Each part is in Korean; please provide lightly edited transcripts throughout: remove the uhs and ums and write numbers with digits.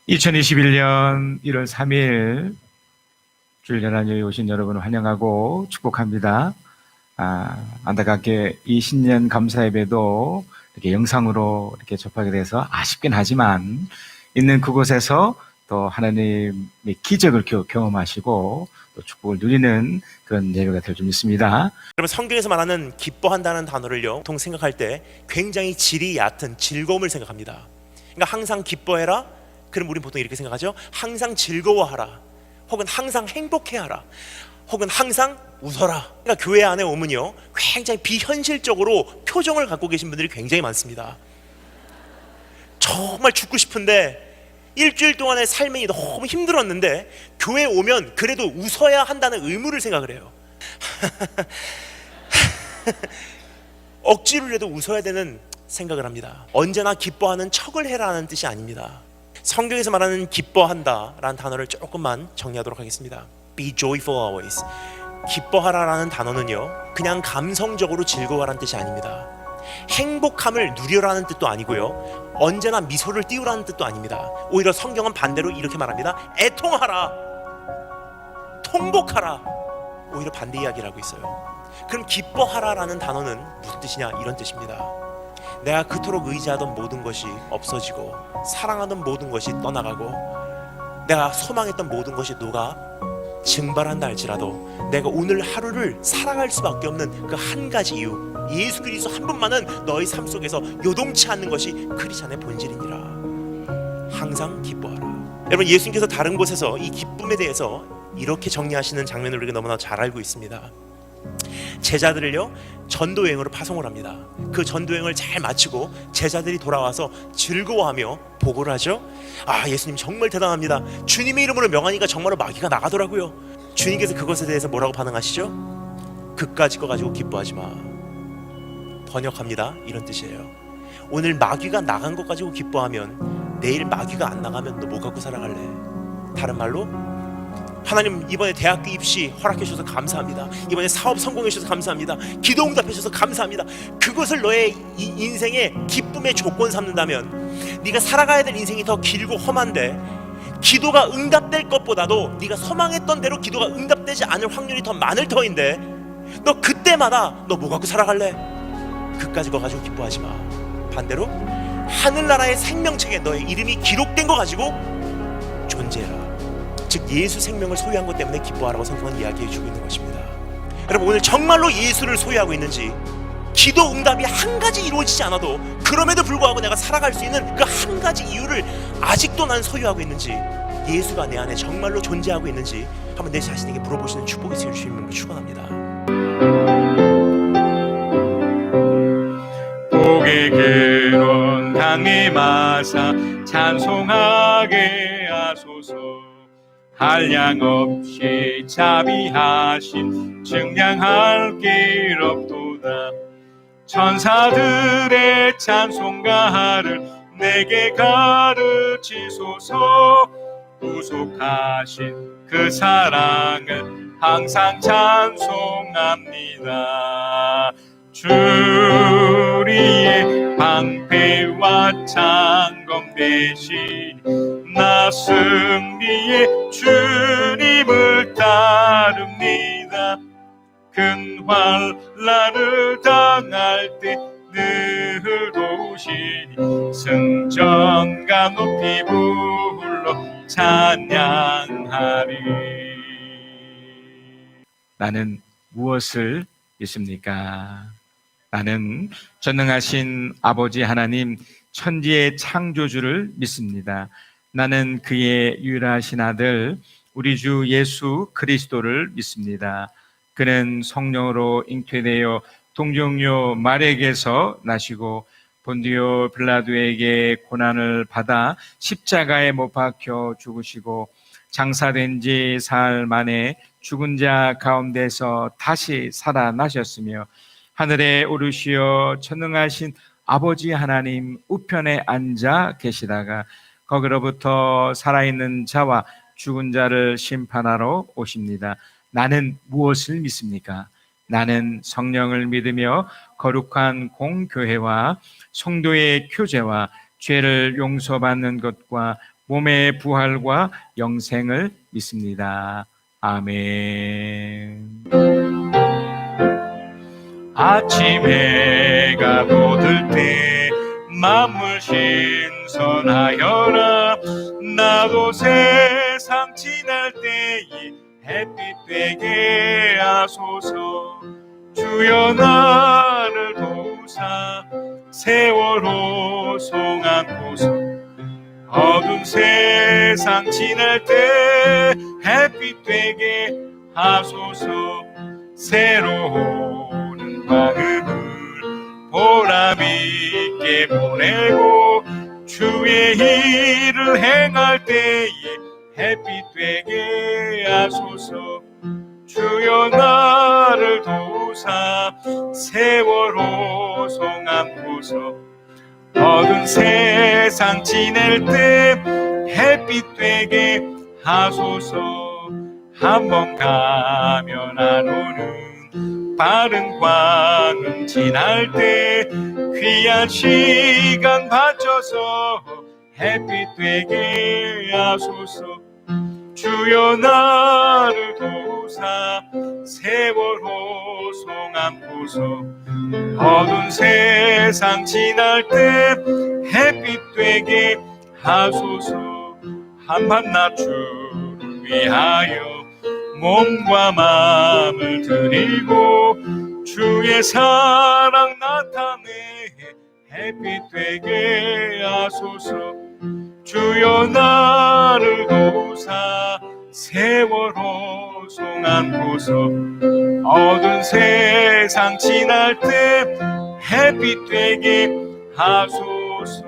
2021년 1월 3일 주일 연합교회에 오신 여러분을 환영하고 축복합니다. 안타깝게 이 신년 감사 예배도 이렇게 영상으로 이렇게 접하게 돼서 아쉽긴 하지만 있는 그곳에서 또 하나님의 기적을 경험하시고 또 축복을 누리는 그런 예배가 될 줄 믿습니다. 여러분, 성경에서 말하는 기뻐한다는 단어를요, 보통 생각할 때 굉장히 질이 얕은 즐거움을 생각합니다. 그러니까 항상 기뻐해라. 그럼 우리는 보통 이렇게 생각하죠. 항상 즐거워하라, 혹은 항상 행복해하라, 혹은 항상 웃어라. 그러니까 교회 안에 오면요, 굉장히 비현실적으로 표정을 갖고 계신 분들이 굉장히 많습니다. 정말 죽고 싶은데 일주일 동안의 삶이 너무 힘들었는데 교회에 오면 그래도 웃어야 한다는 의무를 생각을 해요. 억지로라도 웃어야 되는 생각을 합니다. 언제나 기뻐하는 척을 해라는 뜻이 아닙니다. 성경에서 말하는 기뻐한다 라는 단어를 조금만 정리하도록 하겠습니다. Be joyful always. 기뻐하라라는 단어는요, 그냥 감성적으로 즐거워라는 뜻이 아닙니다. 행복함을 누려라는 뜻도 아니고요, 언제나 미소를 띄우라는 뜻도 아닙니다. 오히려 성경은 반대로 이렇게 말합니다. 애통하라, 통복하라. 오히려 반대 이야기를 하고 있어요. 그럼 기뻐하라라는 단어는 무슨 뜻이냐? 이런 뜻입니다. 내가 그토록 의지하던 모든 것이 없어지고 사랑하던 모든 것이 떠나가고 내가 소망했던 모든 것이 녹아 증발한다 할지라도 내가 오늘 하루를 살아갈 수밖에 없는 그 한 가지 이유, 예수 그리스도 한 분만은 너의 삶 속에서 요동치 않는 것이 크리스찬의 본질이니라. 항상 기뻐하라. 여러분, 예수님께서 다른 곳에서 이 기쁨에 대해서 이렇게 정리하시는 장면을 우리가 너무나 잘 알고 있습니다. 제자들을요, 전도여행으로 파송을 합니다. 그 전도여행을 잘 마치고 제자들이 돌아와서 즐거워하며 보고를 하죠. 예수님 정말 대단합니다. 주님의 이름으로 명하니까 정말로 마귀가 나가더라고요. 주님께서 그것에 대해서 뭐라고 반응하시죠? 그까짓 거 가지고 기뻐하지 마. 번역합니다. 이런 뜻이에요. 오늘 마귀가 나간 것 가지고 기뻐하면 내일 마귀가 안 나가면 너 뭐 갖고 살아갈래? 다른 말로, 하나님 이번에 대학교 입시 허락해 주셔서 감사합니다. 이번에 사업 성공해 주셔서 감사합니다. 기도 응답해 주셔서 감사합니다. 그것을 너의 인생의 기쁨의 조건 삼는다면 네가 살아가야 될 인생이 더 길고 험한데, 기도가 응답될 것보다도 네가 소망했던 대로 기도가 응답되지 않을 확률이 더 많을 터인데, 너 그때마다 너 뭐 갖고 살아갈래? 그까짓 거 가지고 기뻐하지 마. 반대로 하늘나라의 생명책에 너의 이름이 기록된 거 가지고 존재해라. 즉 예수 생명을 소유한 것 때문에 기뻐하라고 성경은 이야기해주고 있는 것입니다. 여러분, 오늘 정말로 예수를 소유하고 있는지, 기도 응답이 한 가지 이루어지지 않아도 그럼에도 불구하고 내가 살아갈 수 있는 그 한 가지 이유를 아직도 난 소유하고 있는지, 예수가 내 안에 정말로 존재하고 있는지 한번 내 자신에게 물어보시는 축복이 있을 수 있는 걸 축원합니다. 복의 근원 강림하사 찬송하게 하소서. 한량없이 자비하신 증량할 길 없도다. 천사들의 찬송가를 내게 가르치소서. 구속하신 그 사랑을 항상 찬송합니다. 주리의 방패와 창검 대신 나 승리의 주님을 따릅니다. 큰 환난을 당할 때 늘 도우시니 승전가 높이 불러 찬양하리. 나는 무엇을 믿습니까? 나는 전능하신 아버지 하나님, 천지의 창조주를 믿습니다. 나는 그의 유일하신 아들 우리 주 예수 그리스도를 믿습니다. 그는 성령으로 잉태되어 동정녀 마리아에게서 나시고 본디오 빌라도에게 고난을 받아 십자가에 못 박혀 죽으시고 장사된 지 사흘 만에 죽은 자 가운데서 다시 살아나셨으며 하늘에 오르시어 전능하신 아버지 하나님 우편에 앉아 계시다가 거기로부터 살아있는 자와 죽은 자를 심판하러 오십니다. 나는 무엇을 믿습니까? 나는 성령을 믿으며 거룩한 공교회와 성도의 교제와 죄를 용서받는 것과 몸의 부활과 영생을 믿습니다. 아멘. 아침 해가 돋을 때 만물 신선하여라. 나도 세상 지날 때에 햇빛 되게 하소서. 주여 나를 도우사 세월호 송안고서. 어두운 세상 지날 때 햇빛 되게 하소서. 새로운 마음을 보람있게 보내고 주의 일을 행할 때에 햇빛 되게 하소서. 주여 나를 도우사 세월호 송안고서. 어두운 세상 지낼 때 햇빛 되게 하소서. 한번 가면 안 오는 바른 광음 지날 때 귀한 시간 바쳐서 햇빛 되게 하소서. 주여 나를 도우사 세월호 송안고서. 어두운 세상 지날 때 햇빛 되게 하소서. 한밤낮 주를 위하여 몸과 마음을 드리고 주의 사랑 나타내 햇빛 되게 하소서. 주여 나를 도우사 세월호 송안고서. 어두운 세상 지날 때 햇빛 되게 하소서.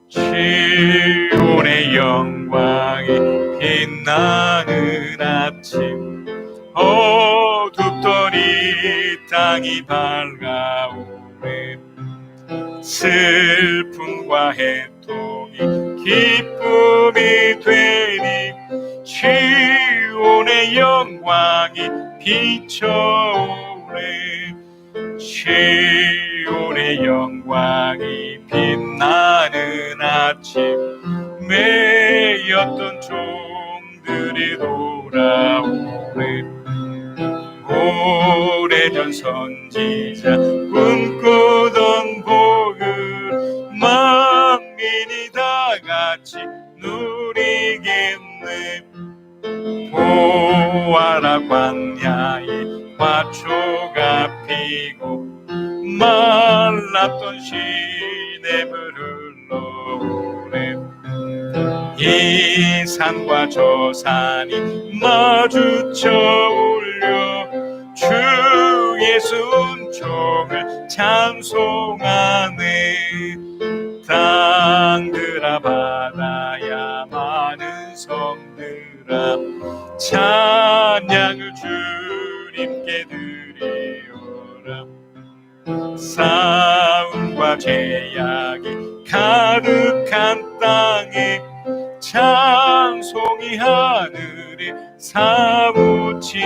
시온의 영광이 빛나는 아침, 어둡던 이 땅이 밝아오네. 슬픔과 해통이 기쁨이 되니 시온의 영광이 비춰오네. 시온의 영광이 빛나는 아침, 매였던 종들이 돌아오네. 오래전 선지자 꿈꾸던 복을 만민이 다 같이 누리겠네. 보아라 광야에 화초가 피고 말랐던 시냇을 흘러오네. 이 산과 저 산이 마주쳐 올려 주의 순종을 찬송하네. 땅들아 바다야 많은 섬들아 찬양을 주님께 드리오라. 싸움과 제약이 가득한 땅에 찬송이 하늘에 사무치네.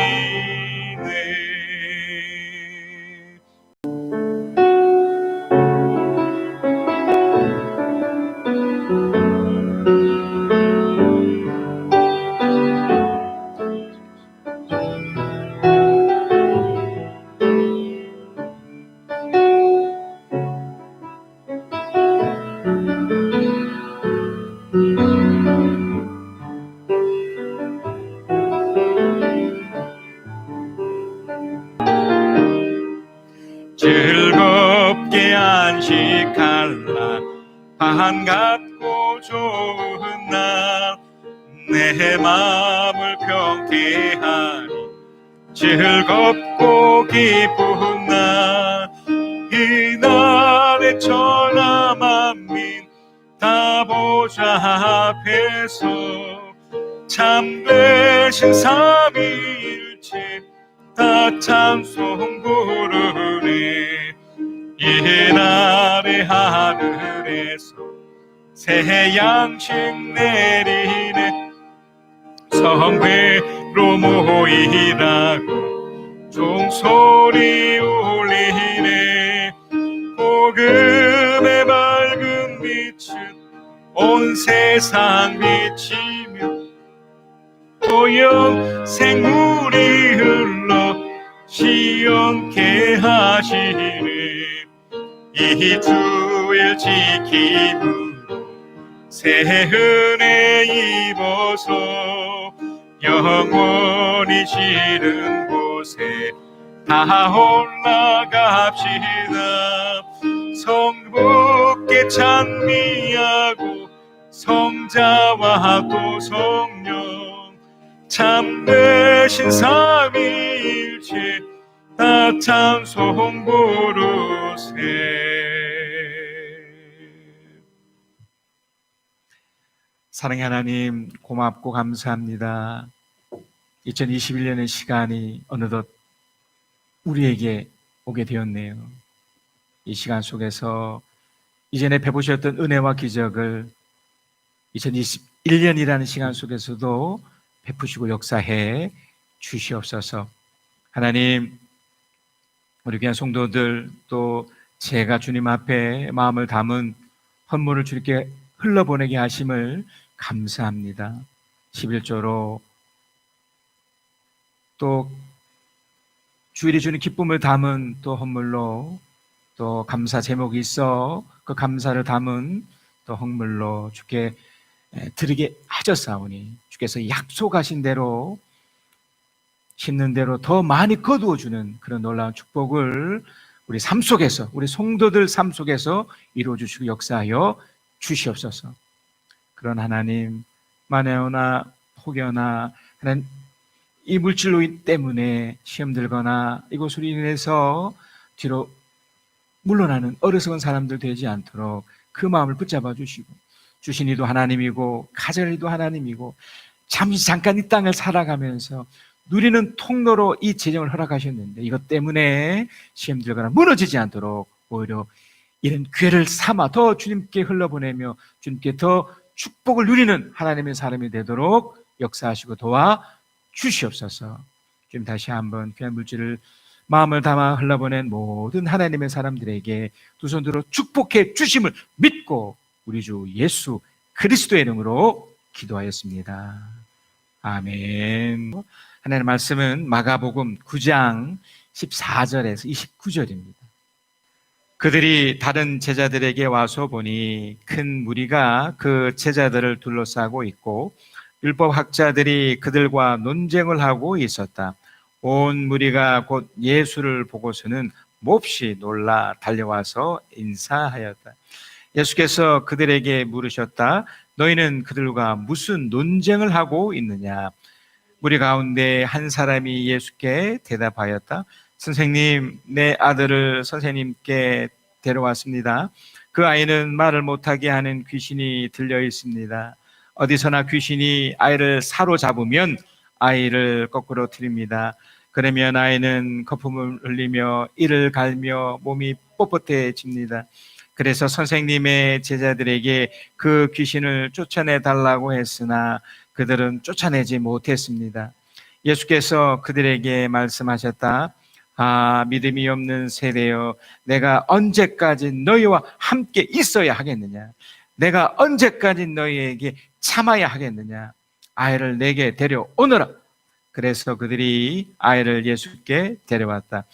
즐겁게 안식할라. 반갑고 좋은 날 내 마음을 평케하니 즐겁고 기쁜 날. 이날의 천하 만민 다 보좌 앞에서 참되신 삼위일체 다 찬송 부르네. 이날의 하늘에서 새 양식 내리네. 성회로 모이라고 종소리 울리네. 복음의 밝은 빛은 온 세상 비치며 또 영생물이 흘러 시원케 하시는 이 주일 지킴으로 새 은혜 입어서 영원히 지른 곳에 다 올라갑시다. 성부께 찬미하고 성자와 또 성령 참되신 삼위일체 다 찬송 부르세. 사랑의 하나님, 고맙고 감사합니다. 2021년의 시간이 어느덧 우리에게 오게 되었네요. 이 시간 속에서 이전에 베푸셨던 은혜와 기적을 2021년이라는 시간 속에서도 베푸시고 역사해 주시옵소서. 하나님, 우리 귀한 성도들, 또 제가 주님 앞에 마음을 담은 헌물을 주님께 흘러보내게 하심을 감사합니다. 11조로 또 주일이 주는 기쁨을 담은 또 헌물로 또 감사 제목이 있어 그 감사를 담은 또 헌물로 주께 드리게 하셨사오니 주께서 약속하신 대로 심는 대로 더 많이 거두어 주는 그런 놀라운 축복을 우리 삶 속에서, 우리 성도들 삶 속에서 이루어 주시고 역사하여 주시옵소서. 그런 하나님, 만에나 혹여나 하나님 이 물질로 때문에 시험 들거나 이것으로 인해서 뒤로 물러나는 어리석은 사람들 되지 않도록 그 마음을 붙잡아 주시고, 주신 이도 하나님이고 가져갈 이도 하나님이고 잠깐 이 땅을 살아가면서 누리는 통로로 이 재정을 허락하셨는데 이것 때문에 시험 들거나 무너지지 않도록 오히려 이런 기회를 삼아 더 주님께 흘러보내며 주님께 더 축복을 누리는 하나님의 사람이 되도록 역사하시고 도와 주시옵소서. 지금 다시 한번 귀한 물질을 마음을 담아 흘러보낸 모든 하나님의 사람들에게 두 손 들어 축복해 주심을 믿고 우리 주 예수 그리스도의 이름으로 기도하였습니다. 아멘. 하나님의 말씀은 마가복음 9장 14절에서 29절입니다. 그들이 다른 제자들에게 와서 보니 큰 무리가 그 제자들을 둘러싸고 있고 율법학자들이 그들과 논쟁을 하고 있었다. 온 무리가 곧 예수를 보고서는 몹시 놀라 달려와서 인사하였다. 예수께서 그들에게 물으셨다. 너희는 그들과 무슨 논쟁을 하고 있느냐? 무리 가운데 한 사람이 예수께 대답하였다. 선생님, 내 아들을 선생님께 데려왔습니다. 그 아이는 말을 못하게 하는 귀신이 들려 있습니다. 어디서나 귀신이 아이를 사로잡으면 아이를 거꾸로 틀립니다. 그러면 아이는 거품을 흘리며 이를 갈며 몸이 뻣뻣해집니다. 그래서 선생님의 제자들에게 그 귀신을 쫓아내 달라고 했으나 그들은 쫓아내지 못했습니다. 예수께서 그들에게 말씀하셨다. 아, 믿음이 없는 세대여, 내가 언제까지 너희와 함께 있어야 하겠느냐? 내가 언제까지 너희에게 참아야 하겠느냐? 아이를 내게 데려오너라. 그래서 그들이 아이를 예수께 데려왔다.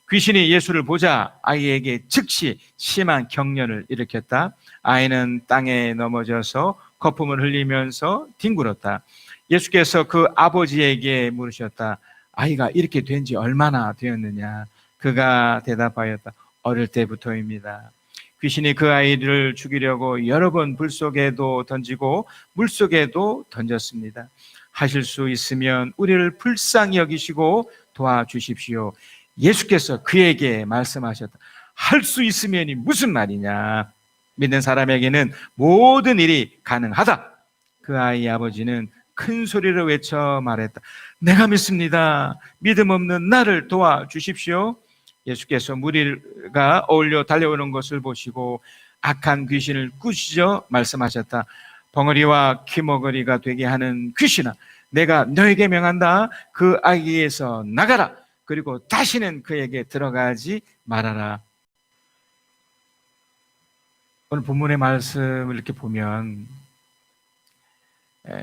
귀신이 예수를 보자 아이에게 즉시 심한 경련을 일으켰다. 아이는 땅에 넘어져서 거품을 흘리면서 뒹굴었다. 예수께서 그 아버지에게 물으셨다. 아이가 이렇게 된 지 얼마나 되었느냐? 그가 대답하였다. 어릴 때부터입니다. 귀신이 그 아이를 죽이려고 여러 번 불 속에도 던지고 물 속에도 던졌습니다. 하실 수 있으면 우리를 불쌍히 여기시고 도와주십시오. 예수께서 그에게 말씀하셨다. 할 수 있으면이 무슨 말이냐? 믿는 사람에게는 모든 일이 가능하다. 그 아이의 아버지는 큰 소리로 외쳐 말했다. 내가 믿습니다. 믿음 없는 나를 도와주십시오. 예수께서 무리가 어울려 달려오는 것을 보시고 악한 귀신을 꾸짖어 말씀하셨다. 벙어리와 키머거리가 되게 하는 귀신아, 내가 너에게 명한다. 그 아이에서 나가라. 그리고 다시는 그에게 들어가지 말아라. 오늘 본문의 말씀을 이렇게 보면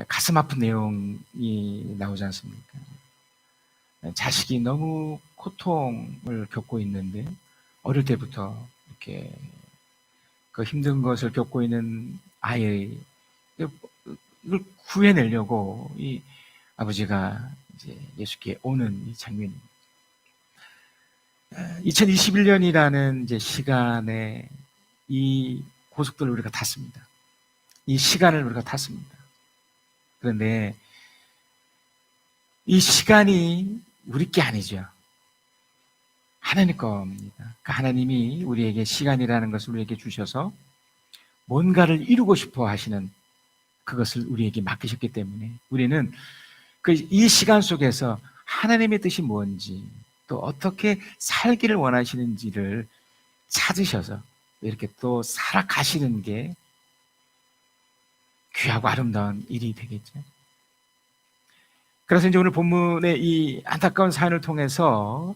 가슴 아픈 내용이 나오지 않습니까? 자식이 너무 고통을 겪고 있는데 어릴 때부터 이렇게 그 힘든 것을 겪고 있는 아이 이걸 구해내려고 이 아버지가 이제 예수께 오는 이 장면입니다. 2021년이라는 이제 시간에 이 고속도로를 우리가 탔습니다. 이 시간을 우리가 탔습니다. 그런데 이 시간이 우리 게 아니죠. 하나님 겁니다. 그 하나님이 우리에게 시간이라는 것을 우리에게 주셔서 뭔가를 이루고 싶어 하시는 그것을 우리에게 맡기셨기 때문에 우리는 이 시간 속에서 하나님의 뜻이 뭔지 또 어떻게 살기를 원하시는지를 찾으셔서 이렇게 또 살아가시는 게 귀하고 아름다운 일이 되겠죠. 그래서 이제 오늘 본문의 이 안타까운 사연을 통해서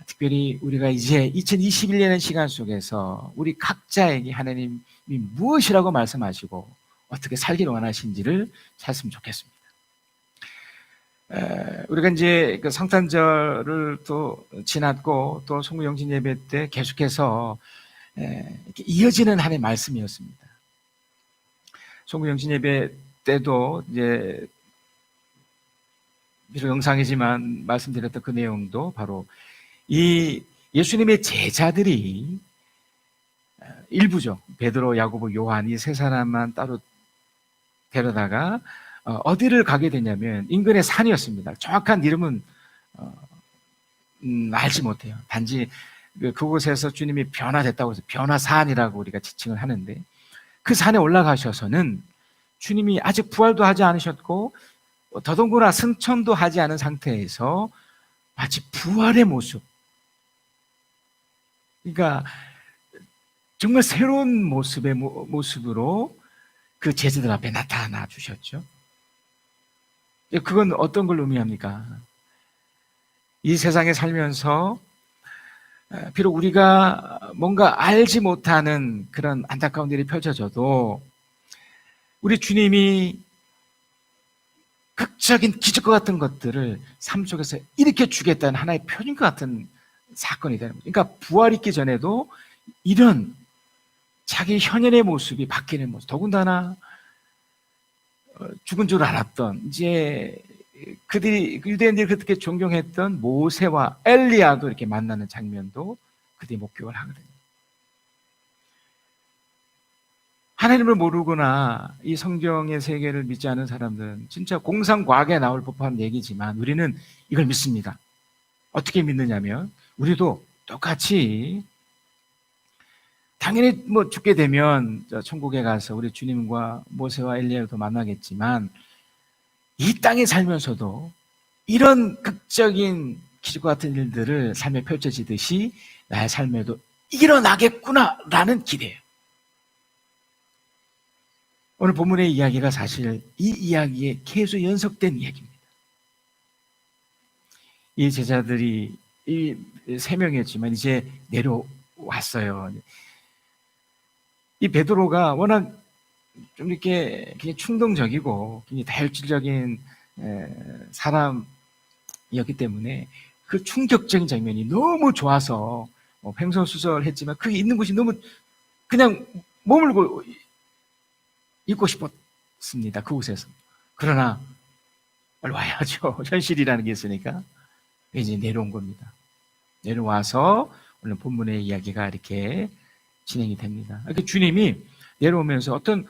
특별히 우리가 이제 2021년의 시간 속에서 우리 각자에게 하나님이 무엇이라고 말씀하시고 어떻게 살기를 원하신지를 찾았으면 좋겠습니다. 우리가 이제 그 성탄절을 또 지났고 또 송구영신 예배 때 계속해서 이렇게 이어지는 하나님의 말씀이었습니다. 송구영신 예배 때도 이제 비록 영상이지만 말씀드렸던 그 내용도 바로 이 예수님의 제자들이 일부죠. 베드로, 야고보, 요한 이 세 사람만 따로 데려다가 어디를 가게 되냐면 인근의 산이었습니다. 정확한 이름은 알지 못해요. 단지 그곳에서 주님이 변화됐다고 해서 변화산이라고 우리가 지칭을 하는데 그 산에 올라가셔서는 주님이 아직 부활도 하지 않으셨고 더더군다나 승천도 하지 않은 상태에서 마치 부활의 모습, 그러니까 정말 새로운 모습으로 그 제자들 앞에 나타나 주셨죠. 그건 어떤 걸 의미합니까? 이 세상에 살면서 비록 우리가 뭔가 알지 못하는 그런 안타까운 일이 펼쳐져도 우리 주님이 극적인 기적과 같은 것들을 삶 속에서 일으켜 주겠다는 하나의 표징과 같은 사건이 되는 거죠. 그러니까 부활 있기 전에도 이런 자기 현현의 모습이 바뀌는 모습, 더군다나 죽은 줄 알았던 이제 그들이 유대인들이 그렇게 존경했던 모세와 엘리야도 이렇게 만나는 장면도 그들이 목격을 하거든요. 하나님을 모르거나 이 성경의 세계를 믿지 않은 사람들은 진짜 공상과학에 나올 법한 얘기지만 우리는 이걸 믿습니다. 어떻게 믿느냐면 우리도 똑같이 당연히 뭐 죽게 되면 천국에 가서 우리 주님과 모세와 엘리야도 만나겠지만 이 땅에 살면서도 이런 극적인 기적과 같은 일들을 삶에 펼쳐지듯이 나의 삶에도 일어나겠구나라는 기대예요. 오늘 본문의 이야기가 사실 이 이야기에 계속 연속된 이야기입니다. 이 제자들이 이 세 명이었지만 이제 내려왔어요. 이 베드로가 워낙 좀 이렇게 굉장히 충동적이고 굉장히 다혈질적인 사람이었기 때문에 그 충격적인 장면이 너무 좋아서 횡설수설했지만 그게 있는 곳이 너무 그냥 머물고 있고 싶었습니다. 그곳에서. 그러나 빨리 와야죠. 현실이라는 게 있으니까 이제 내려온 겁니다. 내려와서 오늘 본문의 이야기가 이렇게 진행이 됩니다. 이렇게 주님이 내려오면서 어떤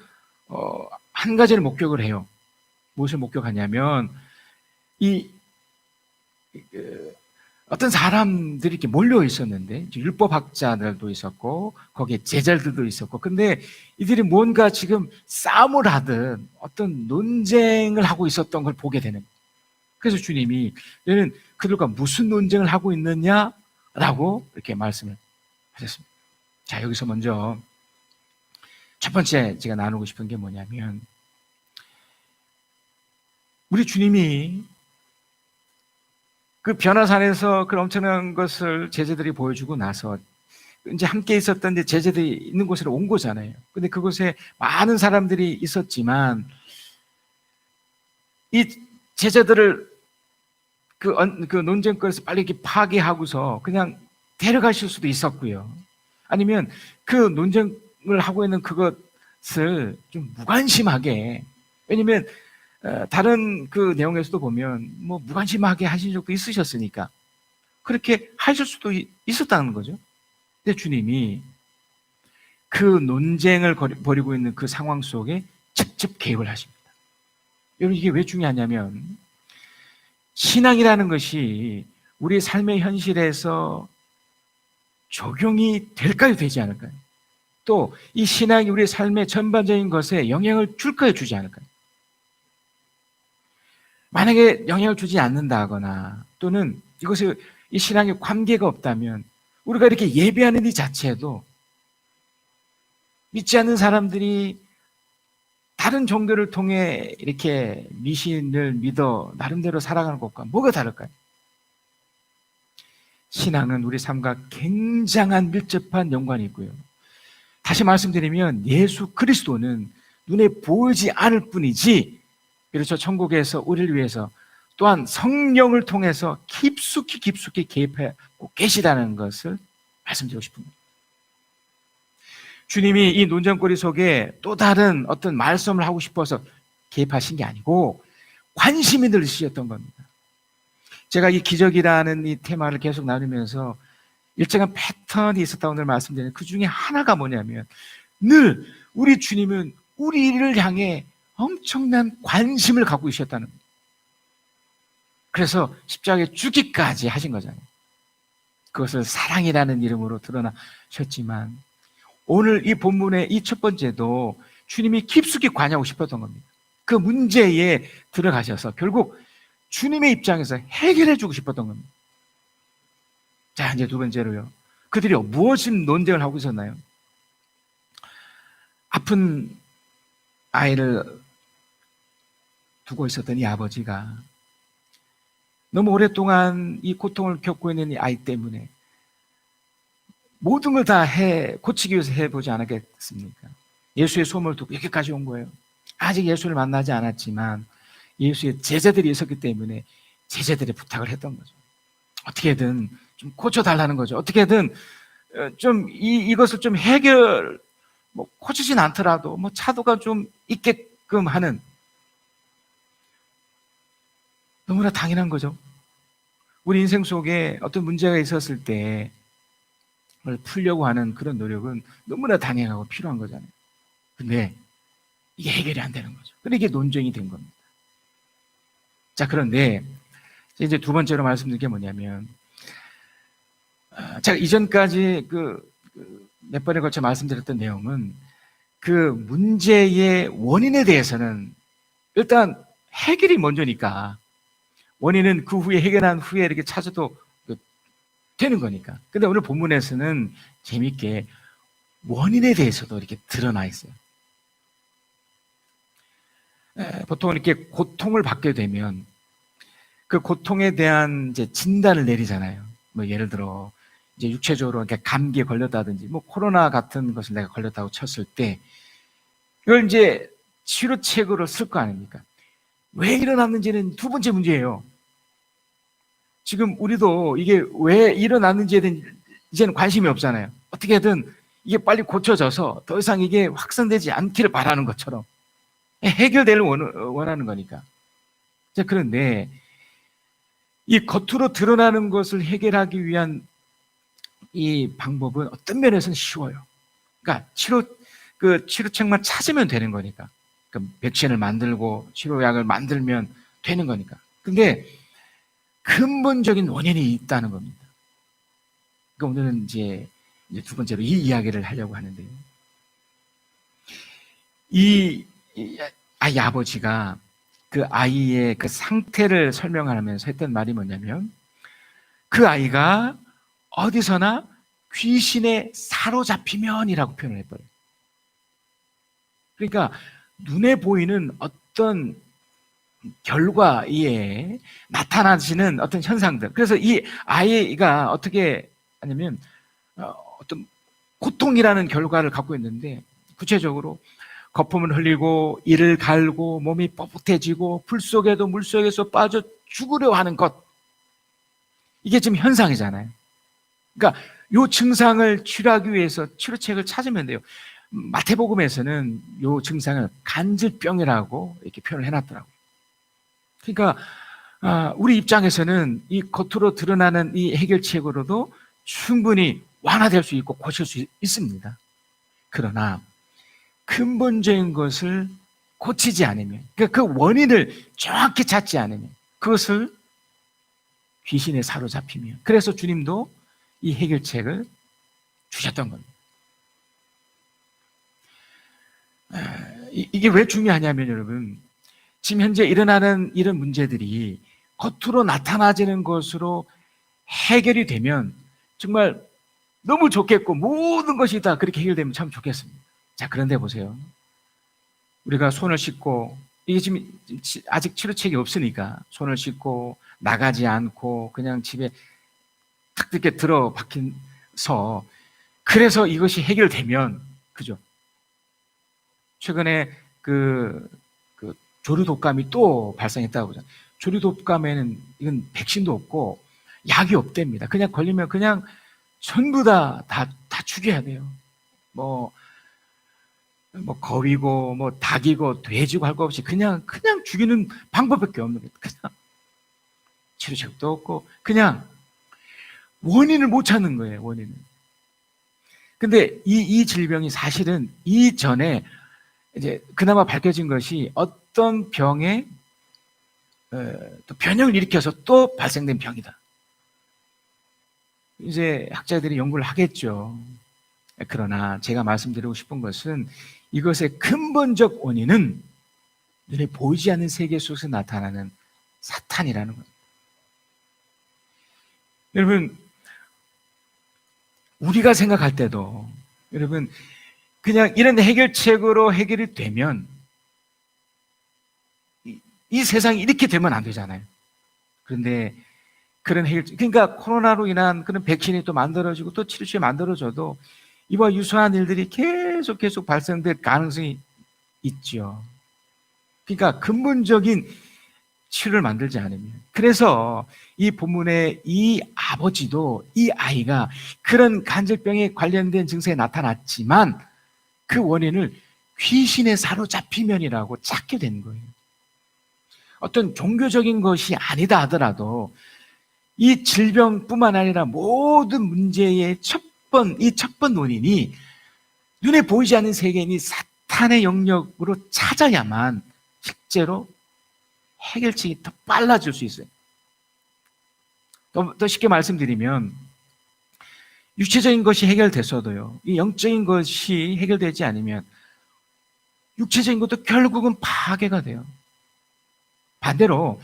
한 가지를 목격을 해요. 무엇을 목격하냐면 어떤 사람들이 이렇게 몰려 있었는데 율법학자들도 있었고 거기에 제자들도 있었고 근데 이들이 뭔가 지금 싸움을 하듯 어떤 논쟁을 하고 있었던 걸 보게 되는 거예요. 그래서 주님이 너는 그들과 무슨 논쟁을 하고 있느냐라고 이렇게 말씀을 하셨습니다. 자, 여기서 먼저 첫 번째 제가 나누고 싶은 게 뭐냐면 우리 주님이 그 변화산에서 그 엄청난 것을 제자들이 보여주고 나서 이제 함께 있었던 이제 제자들이 있는 곳으로 온 거잖아요. 근데 그곳에 많은 사람들이 있었지만 이 제자들을 그 논쟁거리에서 빨리 이렇게 파괴하고서 그냥 데려가실 수도 있었고요. 아니면 그 논쟁을 하고 있는 그것을 좀 무관심하게, 왜냐면 다른 그 내용에서도 보면 뭐 무관심하게 하신 적도 있으셨으니까 그렇게 하실 수도 있었다는 거죠. 근데 주님이 그 논쟁을 벌이고 있는 그 상황 속에 직접 개입을 하십니다. 여러분, 이게 왜 중요하냐면 신앙이라는 것이 우리 삶의 현실에서 적용이 될까요, 되지 않을까요? 또 이 신앙이 우리 삶의 전반적인 것에 영향을 줄까요, 주지 않을까요? 만약에 영향을 주지 않는다거나 또는 이것이 이 신앙에 관계가 없다면 우리가 이렇게 예배하는 이 자체도 믿지 않는 사람들이 다른 종교를 통해 이렇게 미신을 믿어 나름대로 살아가는 것과 뭐가 다를까요? 신앙은 우리 삶과 굉장한 밀접한 연관이 있고요. 다시 말씀드리면 예수 그리스도는 눈에 보이지 않을 뿐이지, 그렇죠, 천국에서 우리를 위해서 또한 성령을 통해서 깊숙이 개입하고 계시다는 것을 말씀드리고 싶습니다. 주님이 이 논쟁거리 속에 또 다른 어떤 말씀을 하고 싶어서 개입하신 게 아니고 관심이 늘으셨던 겁니다. 제가 이 기적이라는 이 테마를 계속 나누면서 일정한 패턴이 있었다고 오늘 말씀드리는 그 중에 하나가 뭐냐면 늘 우리 주님은 우리를 향해 엄청난 관심을 갖고 계셨다는 거예요. 그래서 십자가에 죽기까지 하신 거잖아요. 그것을 사랑이라는 이름으로 드러나셨지만 오늘 이 본문의 이 첫 번째도 주님이 깊숙이 관여하고 싶었던 겁니다. 그 문제에 들어가셔서 결국 주님의 입장에서 해결해 주고 싶었던 겁니다. 자, 이제 두 번째로요. 그들이 무엇을 논쟁을 하고 있었나요? 아픈 아이를 두고 있었던 이 아버지가 너무 오랫동안 이 고통을 겪고 있는 이 아이 때문에 모든 걸 다 고치기 위해서 해보지 않았겠습니까? 예수의 소문을 듣고 여기까지 온 거예요. 아직 예수를 만나지 않았지만 예수의 제자들이 있었기 때문에 제자들의 부탁을 했던 거죠. 어떻게든 좀 고쳐달라는 거죠. 어떻게든 좀 이것을 좀 고치진 않더라도 차도가 좀 있게끔 하는, 너무나 당연한 거죠. 우리 인생 속에 어떤 문제가 있었을 때 그걸 풀려고 하는 그런 노력은 너무나 당연하고 필요한 거잖아요. 근데 이게 해결이 안 되는 거죠. 그러니까 이게 논쟁이 된 겁니다. 자, 그런데 이제 두 번째로 말씀드릴 게 뭐냐면, 제가 이전까지 몇 번에 걸쳐 말씀드렸던 내용은 그 문제의 원인에 대해서는 일단 해결이 먼저니까 원인은 그 후에 해결한 후에 이렇게 찾아도 되는 거니까. 근데 오늘 본문에서는 재밌게 원인에 대해서도 이렇게 드러나 있어요. 보통 이렇게 고통을 받게 되면 그 고통에 대한 이제 진단을 내리잖아요. 뭐 예를 들어 이제 육체적으로 이렇게 감기에 걸렸다든지 뭐 코로나 같은 것을 내가 걸렸다고 쳤을 때 이걸 이제 치료책으로 쓸 거 아닙니까? 왜 일어났는지는 두 번째 문제예요. 지금 우리도 이게 왜 일어났는지에 대한 이제는 관심이 없잖아요. 어떻게든 이게 빨리 고쳐져서 더 이상 이게 확산되지 않기를 바라는 것처럼 해결되를 원하는 거니까. 자, 그런데 이 겉으로 드러나는 것을 해결하기 위한 이 방법은 어떤 면에서는 쉬워요. 그러니까 치료책만 찾으면 되는 거니까. 그러니까 백신을 만들고 치료약을 만들면 되는 거니까. 근데 근본적인 원인이 있다는 겁니다. 그러니까 오늘은 이제 두 번째로 이 이야기를 하려고 하는데요. 이 아이 아버지가 그 아이의 그 상태를 설명하면서 했던 말이 뭐냐면 그 아이가 어디서나 귀신에 사로잡히면이라고 표현을 해버려요. 그러니까 눈에 보이는 어떤 결과에 나타나시는 어떤 현상들. 그래서 이 아이가 어떻게 하냐면 어떤 고통이라는 결과를 갖고 있는데, 구체적으로 거품을 흘리고 이를 갈고 몸이 뻣뻣해지고 불 속에도 물 속에서 빠져 죽으려 하는 것, 이게 지금 현상이잖아요. 그러니까 이 증상을 치료하기 위해서 치료책을 찾으면 돼요. 마태복음에서는 이 증상을 간질병이라고 이렇게 표현을 해놨더라고요. 그러니까 우리 입장에서는 이 겉으로 드러나는 이 해결책으로도 충분히 완화될 수 있고 고칠 수 있습니다. 그러나 근본적인 것을 고치지 않으면, 그러니까 그 원인을 정확히 찾지 않으면, 그것을 귀신에 사로잡히며, 그래서 주님도 이 해결책을 주셨던 겁니다. 이게 왜 중요하냐면, 여러분, 지금 현재 일어나는 이런 문제들이 겉으로 나타나지는 것으로 해결이 되면 정말 너무 좋겠고, 모든 것이 다 그렇게 해결되면 참 좋겠습니다. 자, 그런데 보세요. 우리가 손을 씻고, 이게 지금 아직 치료책이 없으니까 손을 씻고 나가지 않고 그냥 집에 탁 이렇게 들어박혀서, 그래서 이것이 해결되면, 그죠? 최근에 그 조류독감이 또 발생했다고 그러잖아요. 조류독감에는 이건 백신도 없고 약이 없답니다. 그냥 걸리면 그냥 전부 다 죽여야 돼요. 뭐 거위고 뭐 닭이고 돼지고 할 거 없이 그냥 죽이는 방법밖에 없는 거예요. 그냥 치료책도 없고 그냥 원인을 못 찾는 거예요. 원인을. 근데 이 질병이 사실은 이전에 이제 그나마 밝혀진 것이 어떤 병에 또 변형을 일으켜서 또 발생된 병이다. 이제 학자들이 연구를 하겠죠. 그러나 제가 말씀드리고 싶은 것은 이것의 근본적 원인은 눈에 보이지 않는 세계 속에서 나타나는 사탄이라는 겁니다. 여러분, 우리가 생각할 때도 여러분 그냥 이런 해결책으로 해결이 되면 이 세상이 이렇게 되면 안 되잖아요. 그런데 그런 해결책, 그러니까 코로나로 인한 그런 백신이 또 만들어지고 또 치료제 만들어져도 이와 유사한 일들이 계속 발생될 가능성이 있죠. 그러니까 근본적인 치료를 만들지 않으면. 그래서 이 본문의 이 아버지도 이 아이가 그런 간질병에 관련된 증세에 나타났지만 그 원인을 귀신에 사로잡히면이라고 찾게 된 거예요. 어떤 종교적인 것이 아니다 하더라도 이 질병뿐만 아니라 모든 문제의 첫 번 원인이 눈에 보이지 않는 세계인 사탄의 영역으로 찾아야만 실제로 해결책이 더 빨라질 수 있어요. 더 쉽게 말씀드리면 육체적인 것이 해결됐어도요, 이 영적인 것이 해결되지 않으면 육체적인 것도 결국은 파괴가 돼요. 반대로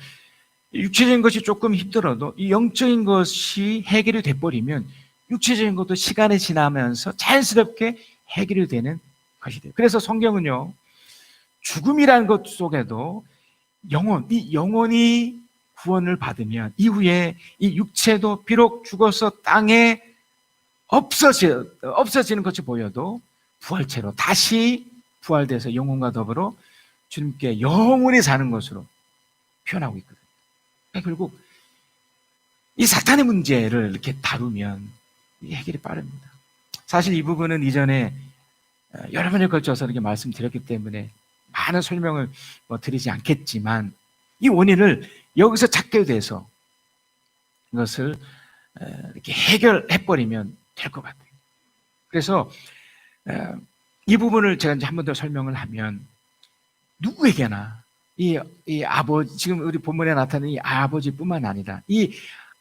육체적인 것이 조금 힘들어도 이 영적인 것이 해결이 돼버리면 육체적인 것도 시간이 지나면서 자연스럽게 해결이 되는 것이 돼요. 그래서 성경은요, 죽음이라는 것 속에도 이 영혼이 구원을 받으면 이후에 이 육체도 비록 죽어서 땅에 없어지는 것이 보여도 부활체로 다시 부활돼서 영혼과 더불어 주님께 영원히 사는 것으로 표현하고 있거든요. 그러니까 결국 이 사탄의 문제를 이렇게 다루면 해결이 빠릅니다. 사실 이 부분은 이전에 여러 번에 걸쳐서 이렇게 말씀드렸기 때문에 많은 설명을 드리지 않겠지만 이 원인을 여기서 찾게 돼서 이것을 이렇게 해결해버리면 될 것 같아요. 그래서 이 부분을 제가 이제 한 번 더 설명을 하면 누구에게나 이 아버지, 지금 우리 본문에 나타나는 이 아버지뿐만 아니라 이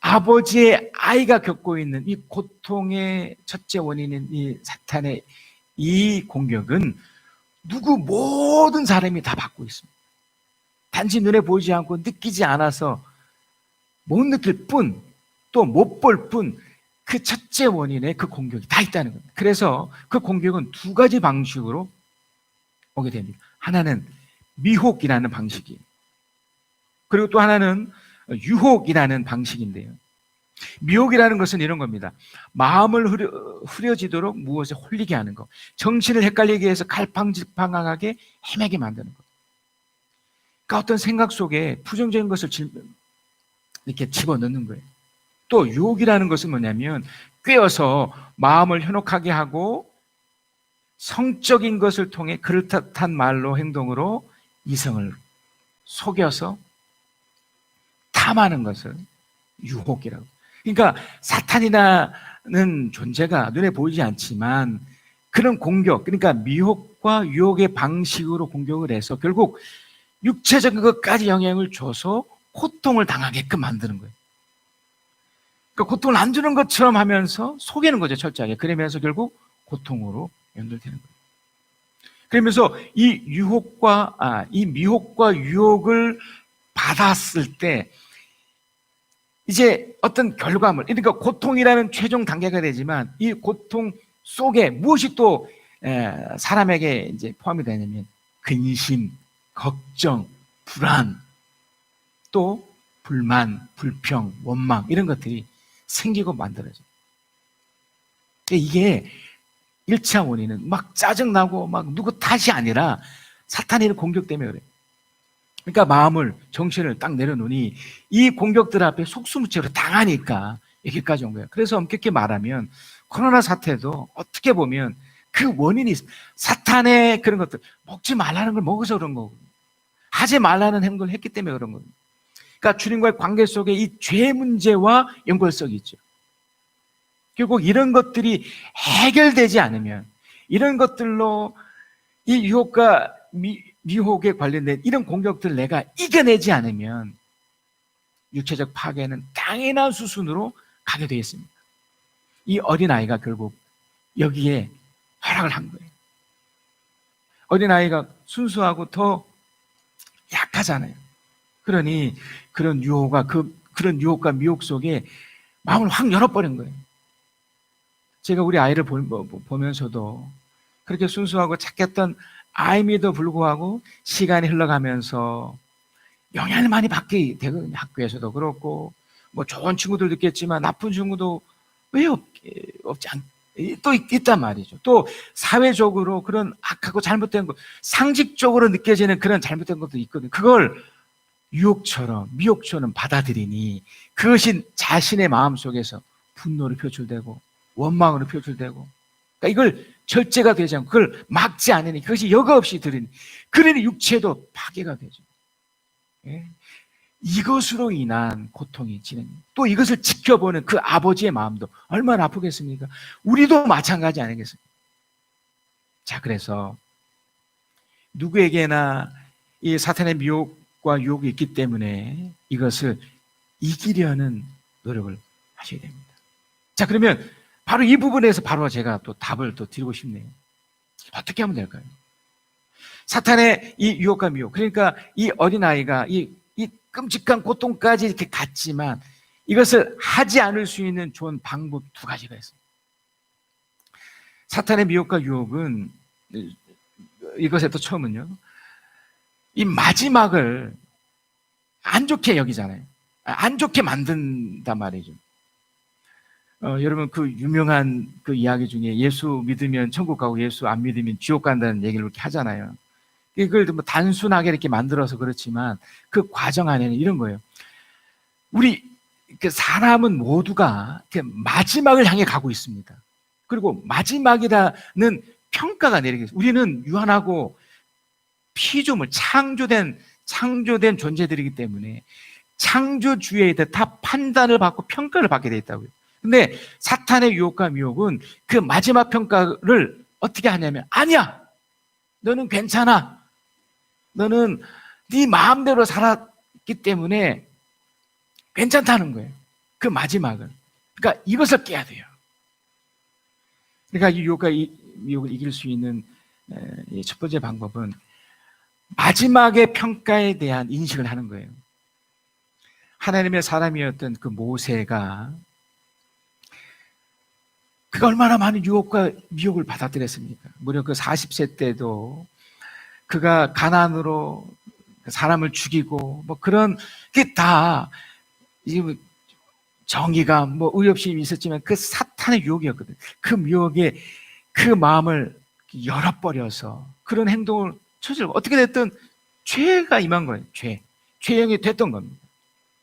아버지의 아이가 겪고 있는 이 고통의 첫째 원인인 이 사탄의 이 공격은 모든 사람이 다 받고 있습니다. 단지 눈에 보이지 않고 느끼지 않아서 못 느낄 뿐, 또 못 볼 뿐, 그 첫째 원인의 그 공격이 다 있다는 겁니다. 그래서 그 공격은 두 가지 방식으로 오게 됩니다. 하나는 미혹이라는 방식이에요. 그리고 또 하나는 유혹이라는 방식인데요. 미혹이라는 것은 이런 겁니다. 마음을 흐려지도록 무엇에 홀리게 하는 것, 정신을 헷갈리게 해서 갈팡질팡하게 헤매게 만드는 것. 그러니까 어떤 생각 속에 부정적인 것을 이렇게 집어넣는 거예요. 또 유혹이라는 것은 뭐냐면 꿰어서 마음을 현혹하게 하고 성적인 것을 통해 그럴듯한 말로 행동으로 이성을 속여서 탐하는 것을 유혹이라고. 그러니까 사탄이라는 존재가 눈에 보이지 않지만 그런 공격, 그러니까 미혹과 유혹의 방식으로 공격을 해서 결국 육체적인 것까지 영향을 줘서 고통을 당하게끔 만드는 거예요. 그러니까 고통을 안 주는 것처럼 하면서 속이는 거죠, 철저하게. 그러면서 결국 고통으로 연결되는 거예요. 그러면서 이 미혹과 유혹을 받았을 때 이제 어떤 결과물, 그러니까 고통이라는 최종 단계가 되지만 이 고통 속에 무엇이 또 사람에게 이제 포함이 되냐면 근심, 걱정, 불안, 또 불만, 불평, 원망 이런 것들이 생기고 만들어져요. 이게 1차 원인은 막 짜증나고 막 누구 탓이 아니라 사탄의 공격 때문에 그래요. 그러니까 마음을, 정신을 딱 내려놓으니 이 공격들 앞에 속수무책으로 당하니까 여기까지 온 거예요. 그래서 엄격히 말하면 코로나 사태도 어떻게 보면 그 원인이 사탄의 그런 것들, 먹지 말라는 걸 먹어서 그런 거고, 하지 말라는 행동을 했기 때문에 그런 거예요. 그러니까 주님과의 관계 속에 이 죄 문제와 연관성이 있죠. 결국 이런 것들이 해결되지 않으면, 이런 것들로 이 유혹과 미혹에 관련된 이런 공격들을 내가 이겨내지 않으면 육체적 파괴는 당연한 수순으로 가게 되어 있습니다. 이 어린아이가 결국 여기에 허락을 한 거예요. 어린아이가 순수하고 더 약하잖아요. 그러니 그런 그런 유혹과 미혹 속에 마음을 확 열어버린 거예요. 제가 우리 아이를 보면서도 그렇게 순수하고 착했던 아임에도 불구하고 시간이 흘러가면서 영향을 많이 받게 되거든요. 학교에서도 그렇고 뭐 좋은 친구들도 있겠지만 나쁜 친구도 왜 없지 않 또 있단 말이죠. 또 사회적으로 그런 악하고 잘못된 것, 상식적으로 느껴지는 그런 잘못된 것도 있거든요. 그걸 유혹처럼 미혹처럼 받아들이니 그것이 자신의 마음속에서 분노로 표출되고 원망으로 표출되고, 그러니까 이걸 절제가 되지 않고 그걸 막지 않으니 그것이 여과 없이 들으니 그러니 육체도 파괴가 되죠. 예? 이것으로 인한 고통이 진행됩니다. 또 이것을 지켜보는 그 아버지의 마음도 얼마나 아프겠습니까? 우리도 마찬가지 아니겠습니까? 자, 그래서 누구에게나 이 사탄의 미혹과 유혹이 있기 때문에 이것을 이기려는 노력을 하셔야 됩니다. 자, 그러면 바로 이 부분에서 바로 제가 또 답을 또 드리고 싶네요. 어떻게 하면 될까요? 사탄의 이 유혹과 미혹, 그러니까 이 어린아이가 이 끔찍한 고통까지 이렇게 갔지만 이것을 하지 않을 수 있는 좋은 방법 두 가지가 있습니다. 사탄의 미혹과 유혹은 이것에 또 처음은요, 이 마지막을 안 좋게 여기잖아요. 안 좋게 만든단 말이죠. 여러분 그 유명한 그 이야기 중에 예수 믿으면 천국 가고 예수 안 믿으면 지옥 간다는 얘기를 이렇게 하잖아요. 이걸 뭐 단순하게 이렇게 만들어서 그렇지만 그 과정 안에는 이런 거예요. 우리 사람은 모두가 마지막을 향해 가고 있습니다. 그리고 마지막이라는 평가가 내리게 있어요. 우리는 유한하고 피조물, 창조된 존재들이기 때문에 창조주에 다 판단을 받고 평가를 받게 돼 있다고요. 근데 사탄의 유혹과 미혹은 그 마지막 평가를 어떻게 하냐면, 아니야, 너는 괜찮아, 너는 네 마음대로 살았기 때문에 괜찮다는 거예요. 그 마지막을. 그러니까 이것을 깨야 돼요. 그러니까 이 유혹과 미혹을 이길 수 있는 첫 번째 방법은 마지막의 평가에 대한 인식을 하는 거예요. 하나님의 사람이었던 그 모세가 그가 얼마나 많은 유혹과 미혹을 받아들였습니까? 무려 그 40세 때도 그가 가난으로 사람을 죽이고 뭐 그런 게 다 정의가 뭐 의협심이 있었지만 그 사탄의 유혹이었거든. 그 유혹에 그 마음을 열어버려서 그런 행동을 저지르고 어떻게 됐든 죄가 임한 거예요. 죄형이 됐던 겁니다.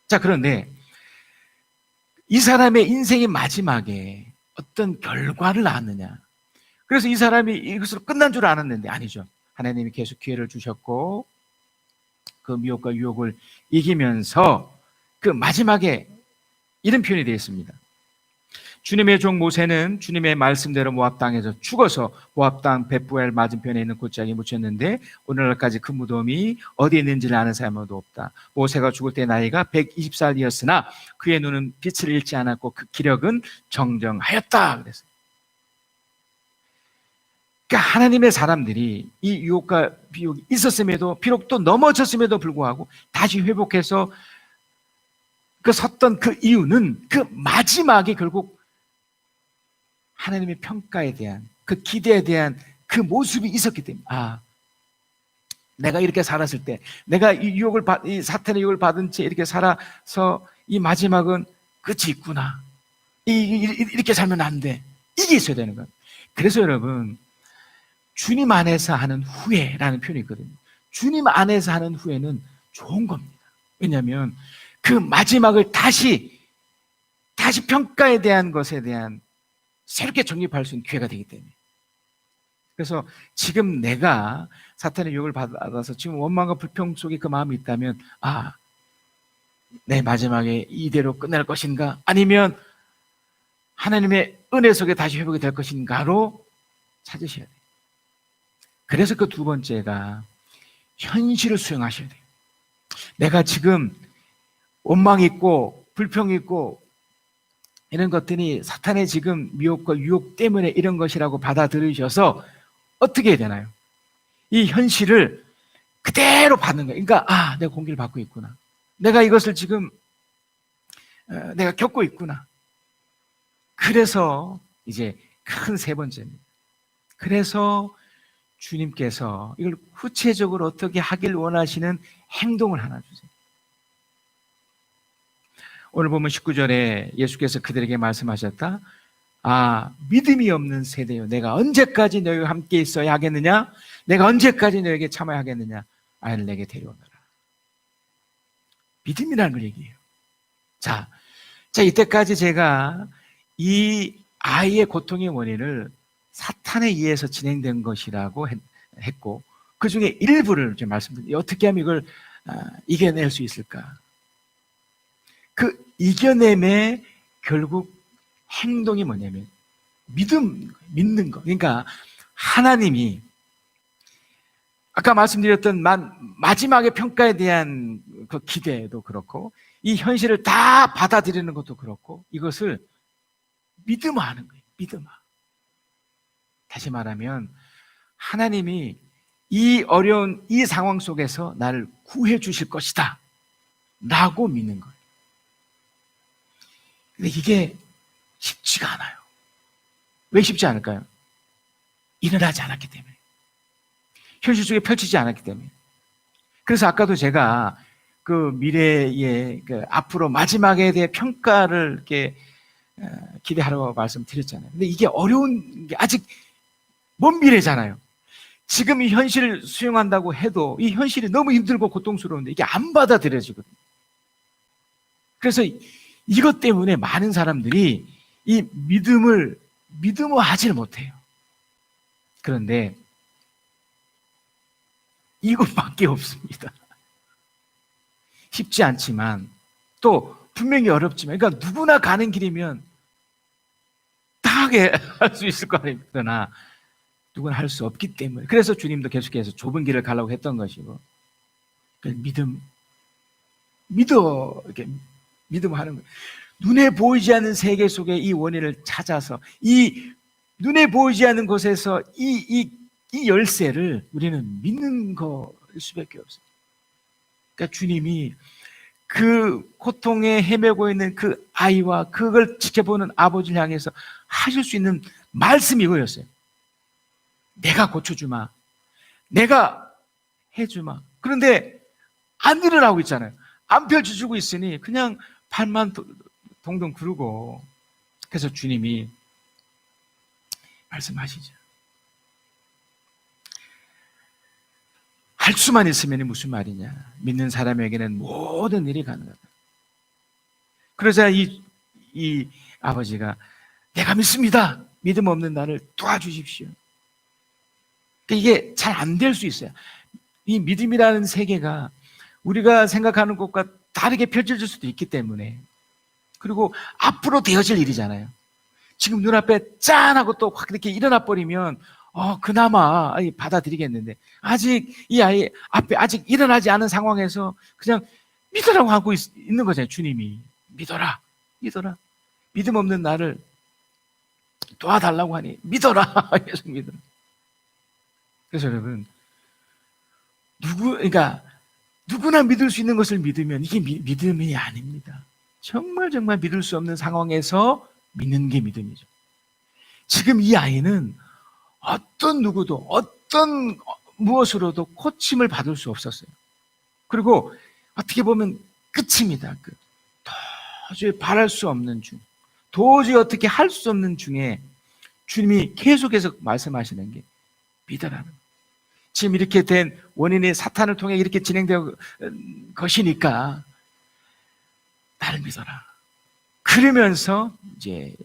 자, 그런데 이 사람의 인생의 마지막에 어떤 결과를 낳았느냐. 그래서 이 사람이 이것으로 끝난 줄 알았는데 아니죠. 하나님이 계속 기회를 주셨고 그 미혹과 유혹을 이기면서 그 마지막에 이런 표현이 되어 있습니다. 주님의 종 모세는 주님의 말씀대로 모압 땅에서 죽어서 모압 땅 벳부엘 맞은편에 있는 골짜기에 묻혔는데 오늘날까지 그 무덤이 어디에 있는지를 아는 사람은 없다. 모세가 죽을 때 나이가 120살이었으나 그의 눈은 빛을 잃지 않았고 그 기력은 정정하였다. 그랬어요. 그러니까 하나님의 사람들이 이 유혹과 비욕이 있었음에도 비록 또 넘어졌음에도 불구하고 다시 회복해서 그 섰던 그 이유는 그 마지막에 결국 하나님의 평가에 대한 그 기대에 대한 그 모습이 있었기 때문에 내가 이렇게 살았을 때 내가 이 사탄의 유혹을 받은 채 이렇게 살아서 이 마지막은 끝이 있구나. 이렇게 살면 안 돼. 이게 있어야 되는 거예요. 그래서 여러분 주님 안에서 하는 후회라는 표현이 있거든요. 주님 안에서 하는 후회는 좋은 겁니다. 왜냐하면 그 마지막을 다시 평가에 대한 것에 대한 새롭게 정립할 수 있는 기회가 되기 때문에. 그래서 지금 내가 사탄의 유혹을 받아서 지금 원망과 불평 속에 그 마음이 있다면 내 마지막에 이대로 끝날 것인가 아니면 하나님의 은혜 속에 다시 회복이 될 것인가로 찾으셔야 돼요. 그래서 그 두 번째가 현실을 수용하셔야 돼요. 내가 지금 원망이 있고 불평이 있고 이런 것들이 사탄의 지금 미혹과 유혹 때문에 이런 것이라고 받아들이셔서 어떻게 해야 되나요? 이 현실을 그대로 받는 거예요. 그러니까 내가 공기를 받고 있구나. 내가 이것을 지금 내가 겪고 있구나. 그래서 이제 큰 세 번째입니다. 그래서 주님께서 이걸 구체적으로 어떻게 하길 원하시는 행동을 하나 주세요. 오늘 보면 19절에 예수께서 그들에게 말씀하셨다. 믿음이 없는 세대요. 내가 언제까지 너희와 함께 있어야 하겠느냐? 내가 언제까지 너에게 참아야 하겠느냐? 아이를 내게 데려오너라. 믿음이라는 걸 얘기해요. 자, 이때까지 제가 이 아이의 고통의 원인을 사탄에 의해서 진행된 것이라고 했고 그 중에 일부를 좀 말씀드릴게요. 어떻게 하면 이걸 이겨낼 수 있을까? 그 이겨냄의 결국 행동이 뭐냐면 믿는 거. 그러니까 하나님이 아까 말씀드렸던 마지막의 평가에 대한 그 기대도 그렇고 이 현실을 다 받아들이는 것도 그렇고 이것을 믿음화하는 거예요. 믿음화. 다시 말하면 하나님이 이 어려운 이 상황 속에서 나를 구해 주실 것이다 라고 믿는 거예요. 근데 이게 쉽지가 않아요. 왜 쉽지 않을까요? 일어나지 않았기 때문에. 현실 속에 펼치지 않았기 때문에. 그래서 아까도 제가 그 미래의 그 앞으로 마지막에 대해 평가를 이렇게 기대하라고 말씀드렸잖아요. 근데 이게 어려운 게 아직 먼 미래잖아요. 지금 이 현실을 수용한다고 해도 이 현실이 너무 힘들고 고통스러운데 이게 안 받아들여지거든요. 그래서 이것 때문에 많은 사람들이 이 믿음화하지를 못해요. 그런데 이것밖에 없습니다. 쉽지 않지만 또 분명히 어렵지만 그러니까 누구나 가는 길이면 다 하게 할 수 있을 거 아닙니까? 누구나 할 수 없기 때문에 그래서 주님도 계속해서 좁은 길을 가려고 했던 것이고 이렇게 믿음하는 거예요. 눈에 보이지 않는 세계 속에 이 원인을 찾아서 이 눈에 보이지 않는 곳에서 이 열쇠를 우리는 믿는 것일 수밖에 없어요. 그러니까 주님이 그 고통에 헤매고 있는 그 아이와 그걸 지켜보는 아버지를 향해서 하실 수 있는 말씀이 이거였어요. 내가 고쳐주마. 내가 해주마. 그런데 안 일어나고 있잖아요. 안 펼쳐주고 있으니 그냥 발만 동동 구르고, 그래서 주님이 말씀하시죠. 할 수만 있으면 무슨 말이냐. 믿는 사람에게는 모든 일이 가능하다. 그러자 이 아버지가 내가 믿습니다. 믿음 없는 나를 도와주십시오. 이게 잘 안 될 수 있어요. 이 믿음이라는 세계가 우리가 생각하는 것과 다르게 펼쳐질 수도 있기 때문에, 그리고 앞으로 되어질 일이잖아요. 지금 눈앞에 짠 하고 또 확 이렇게 일어나 버리면 그나마 받아들이겠는데, 아직 이 아이 앞에 아직 일어나지 않은 상황에서 그냥 믿으라고 하고 있는 거잖아요. 주님이 믿어라, 믿어라. 믿음 없는 나를 도와달라고 하니 믿어라. 계속 믿어라. 그래서 여러분, 그러니까 누구나 믿을 수 있는 것을 믿으면 이게 믿음이 아닙니다. 정말 믿을 수 없는 상황에서 믿는 게 믿음이죠. 지금 이 아이는 어떤 누구도 어떤 무엇으로도 고침을 받을 수 없었어요. 그리고 어떻게 보면 끝입니다. 도저히 바랄 수 없는 중, 도저히 어떻게 할 수 없는 중에 주님이 계속해서 말씀하시는 게 믿어라는 거예요. 지금 이렇게 된 원인이 사탄을 통해 이렇게 진행된 것이니까 나를 믿어라. 그러면서 이제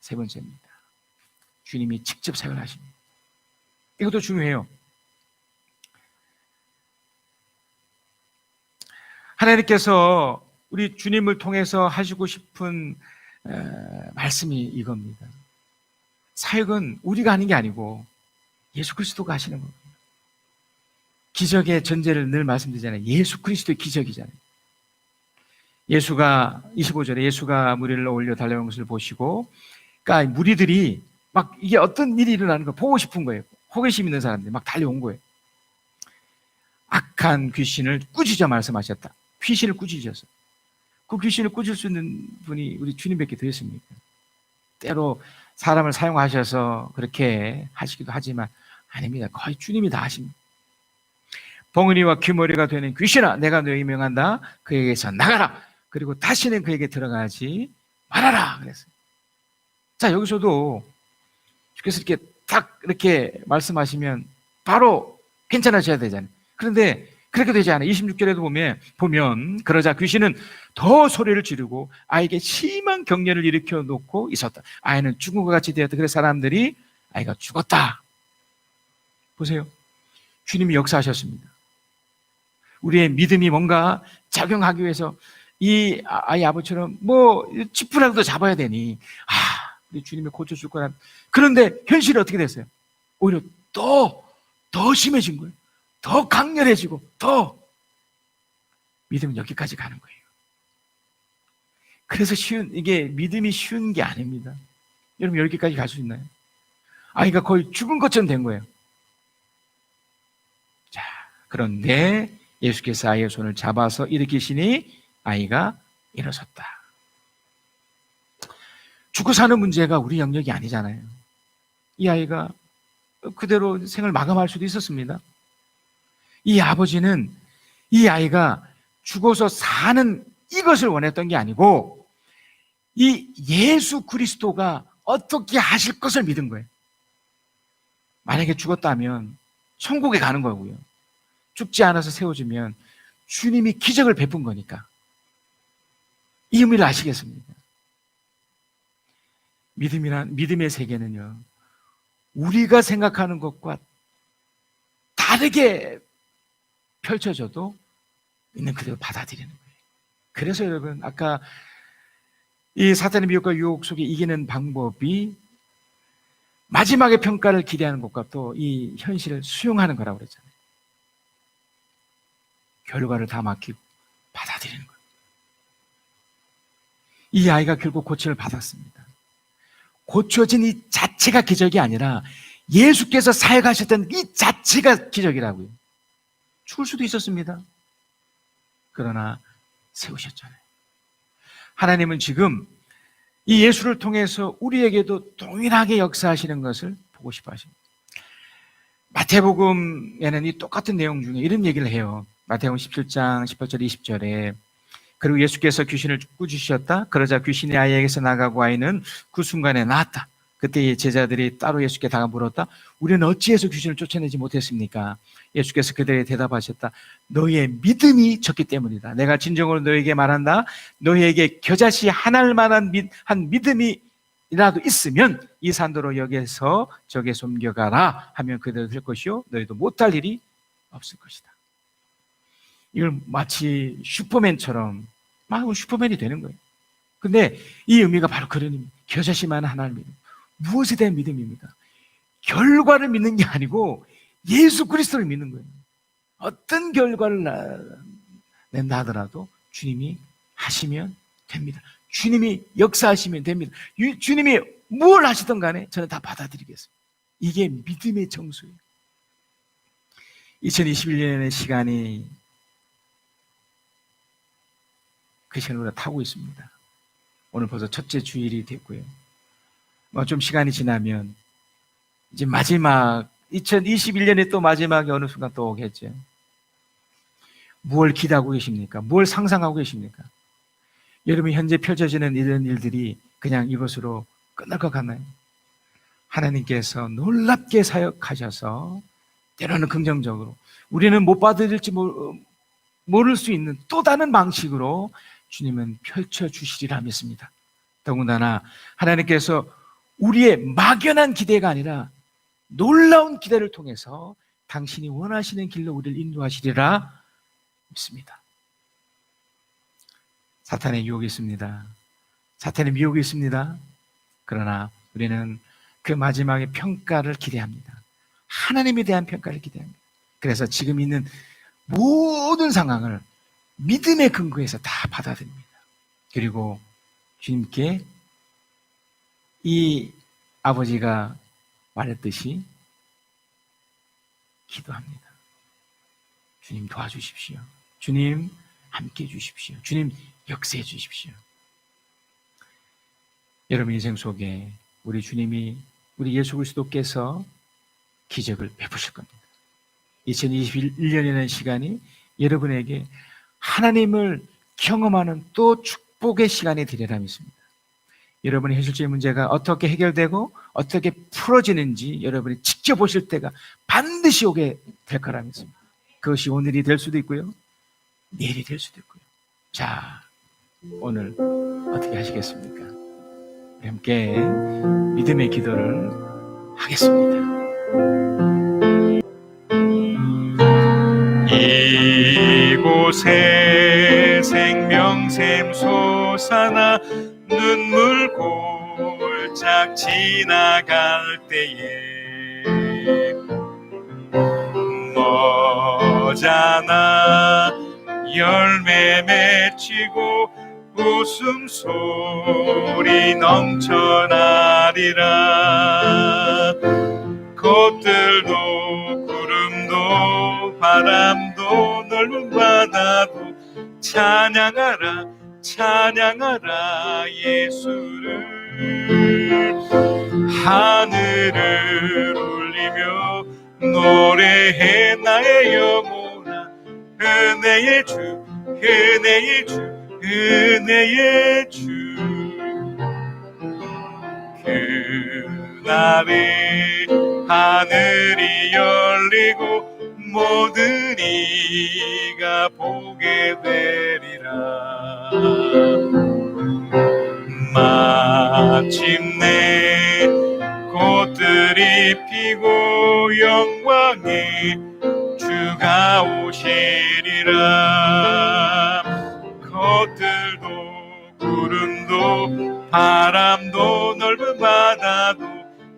세 번째입니다. 주님이 직접 사역을 하십니다. 이것도 중요해요. 하나님께서 우리 주님을 통해서 하시고 싶은 말씀이 이겁니다. 사역은 우리가 하는 게 아니고 예수 그리스도가 하시는 겁니다. 기적의 전제를 늘 말씀드리잖아요. 예수 그리스도의 기적이잖아요. 예수가 25절에 예수가 무리를 올려 달려온 것을 보시고, 그러니까 무리들이 막 이게 어떤 일이 일어나는 걸 보고 싶은 거예요. 호기심 있는 사람들이 막 달려온 거예요. 악한 귀신을 꾸짖어 말씀하셨다. 귀신을 꾸짖었어. 그 귀신을 꾸짖을 수 있는 분이 우리 주님밖에 더 있습니까? 때로 사람을 사용하셔서 그렇게 하시기도 하지만 아닙니다. 거의 주님이 다 하십니다. 벙어리와 귀머리가 되는 귀신아, 내가 너에게 명한다. 그에게서 나가라. 그리고 다시는 그에게 들어가지 말아라. 그랬어요. 자, 여기서도 주께서 이렇게 딱 이렇게 말씀하시면 바로 괜찮아져야 되잖아요. 그런데 그렇게 되지 않아요. 26절에도 보면 그러자 귀신은 더 소리를 지르고 아이에게 심한 경련을 일으켜 놓고 있었다. 아이는 죽은 것 같이 되었다. 그래서 사람들이 아이가 죽었다. 보세요. 주님이 역사하셨습니다. 우리의 믿음이 뭔가 작용하기 위해서 이 아이 아버지처럼 지푸라기도 잡아야 되니 우리 주님이 고쳐줄 거라. 그런데 현실이 어떻게 됐어요? 오히려 더 심해진 거예요. 더 강렬해지고 더 믿음은 여기까지 가는 거예요. 그래서 이게 믿음이 쉬운 게 아닙니다. 여러분 여기까지 갈 수 있나요? 아이가 거의 죽은 것처럼 된 거예요. 자, 그런데 예수께서 아이의 손을 잡아서 일으키시니 아이가 일어섰다. 죽고 사는 문제가 우리 영역이 아니잖아요. 이 아이가 그대로 생을 마감할 수도 있었습니다. 이 아버지는 이 아이가 죽어서 사는 이것을 원했던 게 아니고 이 예수 그리스도가 어떻게 하실 것을 믿은 거예요. 만약에 죽었다면 천국에 가는 거고요. 죽지 않아서 세워지면 주님이 기적을 베푼 거니까. 이 의미를 아시겠습니까? 믿음의 세계는요, 우리가 생각하는 것과 다르게 펼쳐져도 있는 그대로 받아들이는 거예요. 그래서 여러분, 아까 이 사탄의 미혹과 유혹 속에 이기는 방법이 마지막의 평가를 기대하는 것과 또 이 현실을 수용하는 거라고 그랬잖아요. 결과를 다 맡기고 받아들이는 거예요. 이 아이가 결국 고침을 받았습니다. 고쳐진 이 자체가 기적이 아니라 예수께서 사역하셨던 이 자체가 기적이라고요. 죽을 수도 있었습니다. 그러나 세우셨잖아요. 하나님은 지금 이 예수를 통해서 우리에게도 동일하게 역사하시는 것을 보고 싶어 하십니다. 마태복음에는 이 똑같은 내용 중에 이런 얘기를 해요. 마태복음 17장 18절 20절에 그리고 예수께서 귀신을 꾸짖으셨다. 그러자 귀신이 아이에게서 나가고 아이는 그 순간에 나았다. 그때 제자들이 따로 예수께 다가 물었다. 우리는 어찌해서 귀신을 쫓아내지 못했습니까? 예수께서 그들에게 대답하셨다. 너희의 믿음이 적기 때문이다. 내가 진정으로 너희에게 말한다. 너희에게 겨자씨 하나일 만한 한 믿음이라도 있으면 이 산도로 여기에서 저기에 옮겨가라 하면 그대로 될 것이요 너희도 못할 일이 없을 것이다. 이걸 마치 슈퍼맨처럼 막 슈퍼맨이 되는 거예요. 근데 이 의미가 바로 그런 의미. 겨자씨만 하나를 믿음. 무엇에 대한 믿음입니까? 결과를 믿는 게 아니고 예수 그리스도를 믿는 거예요. 어떤 결과를 낸다 하더라도 주님이 하시면 됩니다. 주님이 역사하시면 됩니다. 주님이 뭘 하시든 간에 저는 다 받아들이겠습니다. 이게 믿음의 정수예요. 2021년의 시간이 그 시간을 우리가 타고 있습니다. 오늘 벌써 첫째 주일이 됐고요. 좀 시간이 지나면 이제 마지막 2021년의 또 마지막이 어느 순간 또 오겠죠. 무엇을 기대하고 계십니까? 무엇을 상상하고 계십니까? 여러분 현재 펼쳐지는 이런 일들이 그냥 이것으로 끝날 것 같나요? 하나님께서 놀랍게 사역하셔서 때로는 긍정적으로 우리는 못 받아들일지 모를 수 있는 또 다른 방식으로 주님은 펼쳐주시리라 믿습니다. 더군다나 하나님께서 우리의 막연한 기대가 아니라 놀라운 기대를 통해서 당신이 원하시는 길로 우리를 인도하시리라 믿습니다. 사탄의 유혹이 있습니다. 사탄의 미혹이 있습니다. 그러나 우리는 그 마지막의 평가를 기대합니다. 하나님에 대한 평가를 기대합니다. 그래서 지금 있는 모든 상황을 믿음의 근거에서 다 받아들입니다. 그리고 주님께 이 아버지가 말했듯이 기도합니다. 주님 도와주십시오. 주님 함께 해주십시오. 주님 역사해 주십시오. 여러분 인생 속에 우리 주님이 우리 예수 그리스도께서 기적을 베푸실 겁니다. 2021년이라는 시간이 여러분에게 하나님을 경험하는 또 축복의 시간이 되리라 믿습니다. 여러분의 현실적인 문제가 어떻게 해결되고 어떻게 풀어지는지 여러분이 직접 보실 때가 반드시 오게 될 거라 믿습니다. 그것이 오늘이 될 수도 있고요. 내일이 될 수도 있고요. 자, 오늘 어떻게 하시겠습니까? 우리 함께 믿음의 기도를 하겠습니다. 이곳에 생명샘 솟아나 눈물 골짝 지나갈 때에 너잖아 열매 맺히고 웃음소리 넘쳐나리라. 꽃들도 구름도 바람도 넓은 바다도 찬양하라 찬양하라 예수를. 하늘을 울리며 노래해 나의 영혼아 은혜의 주 은혜의 주 은혜의 주. 그날에 하늘이 열리고 모든 이가 보게 되리라. 마침내 꽃들이 피고 영광의 주가 오시리라. 꽃들도 구름도 바람도 넓은 바다도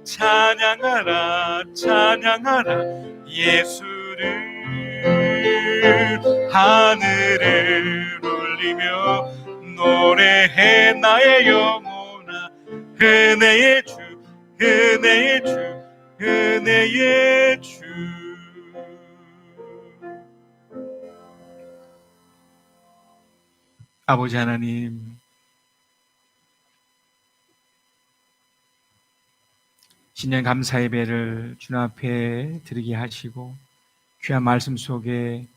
찬양하라 찬양하라 예수를. 하늘을 울리며 노래해 나의 영혼아 은혜의 주 은혜의 주 은혜의 주. 아버지 하나님, 신년 감사 예배를 주님 앞에 드리게 하시고 귀한 말씀 속에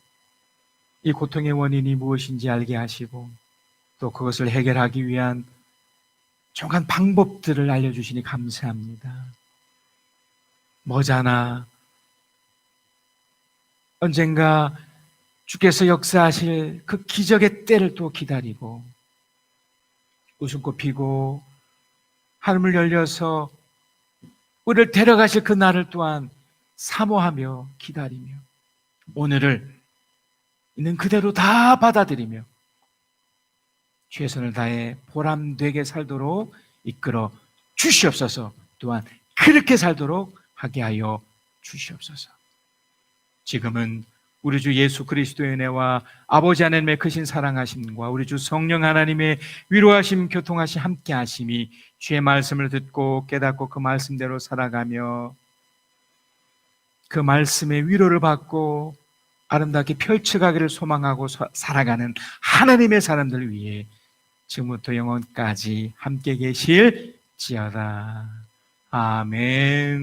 이 고통의 원인이 무엇인지 알게 하시고 또 그것을 해결하기 위한 정한 방법들을 알려주시니 감사합니다. 머자나 언젠가 주께서 역사하실 그 기적의 때를 또 기다리고 웃음꽃 피고 하늘을 열려서 우리를 데려가실 그 날을 또한 사모하며 기다리며 오늘을 있는 그대로 다 받아들이며 최선을 다해 보람되게 살도록 이끌어 주시옵소서. 또한 그렇게 살도록 하게 하여 주시옵소서. 지금은 우리 주 예수 그리스도의 은혜와 아버지 하나님의 크신 사랑하심과 우리 주 성령 하나님의 위로하심 교통하심 함께하심이 주의 말씀을 듣고 깨닫고 그 말씀대로 살아가며 그 말씀의 위로를 받고 아름답게 펼쳐가기를 소망하고 살아가는 하나님의 사람들 위해 지금부터 영원까지 함께 계실지어다. 아멘.